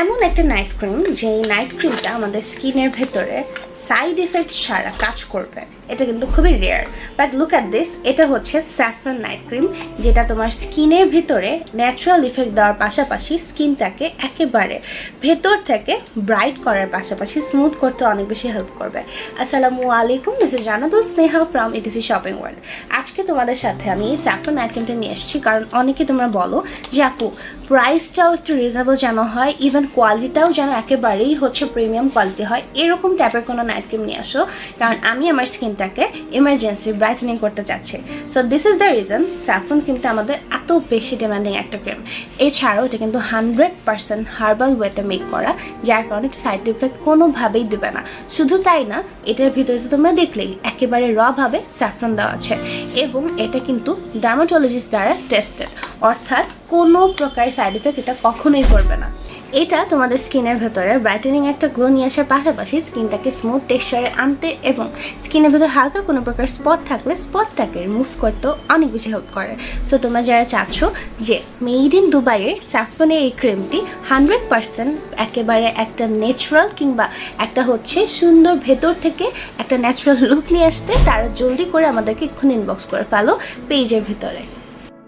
এমন একটা night cream যে নাইট ক্রিমটা আমাদের স্কিনের ভেতরে সাইড এফেক্ট ছাড়া কাজ করবে। এটা কিন্তু খুবই rare, but look at this. এটা হচ্ছে স্যাফরন নাইট ক্রিম, যেটা তোমার স্কিনের ভিতরে ন্যাচারাল ইফেক্ট দেওয়ার পাশাপাশি স্কিনটাকে একেবারে ভেতর থেকে ব্রাইট করার পাশাপাশি স্মুথ করতে অনেক বেশি হেল্প করবে। আসসালামু আলাইকুম, this is Jannatul Sneha from etc shopping world. আজকে তোমাদের সাথে আমি এই স্যাফরন নাইট ক্রিমটা নিয়ে এসেছি, কারণ অনেকে তোমরা বলো যে আপু প্রাইসটাও একটু রিজনেবল যেন হয়, ইভেন কোয়ালিটিটাও যেন একেবারেই হচ্ছে প্রিমিয়াম কোয়ালিটি হয়, এরকম টাইপের কোনো নাইট ক্রিম নিয়ে আসো, কারণ আমি আমার স্কিনটাকে এমার্জেন্সি ব্রাইটেনিং করতে চাচ্ছি। So this is the reason saffron ক্রিমটা আমাদের এত বেশি ডিমান্ডিং একটা ক্রিম। এছাড়াও এটা কিন্তু 100% হার্বাল ওয়েতে মেক করা, যার কারণে সাইড ইফেক্ট কোনোভাবেই দেবে না। শুধু তাই না, এটার ভিতরে তো তোমরা দেখলেই একেবারে র ভাবে স্যাফরন দেওয়া আছে, এবং এটা কিন্তু ডার্মাটোলজিস্ট দ্বারা টেস্টেড, অর্থাৎ কোনো প্রকার সাইড ইফেক্ট এটা কখনোই করবে না। এটা তোমাদের স্কিনের ভেতরে ব্রাইটেনিং একটা গ্লো নিয়ে আসার পাশাপাশি স্কিনটাকে স্মুথ টেক্সচারে আনতে এবং স্কিনের ভেতরে হালকা কোনো প্রকার স্পট থাকলে স্পটটাকে রিমুভ করতেও অনেক বেশি হেল্প করে। সো তোমরা যারা চাচ্ছ যে মেড ইন দুবাইয়ের স্যাফরনের এই ক্রিমটি 100% একেবারে একটা ন্যাচারাল কিংবা একটা হচ্ছে সুন্দর ভেতর থেকে একটা ন্যাচারাল লুক নিয়ে আসতে, তারা জলদি করে আমাদেরকে এক্ষুনি ইনবক্স করে ফেলো পেজের ভিতরে।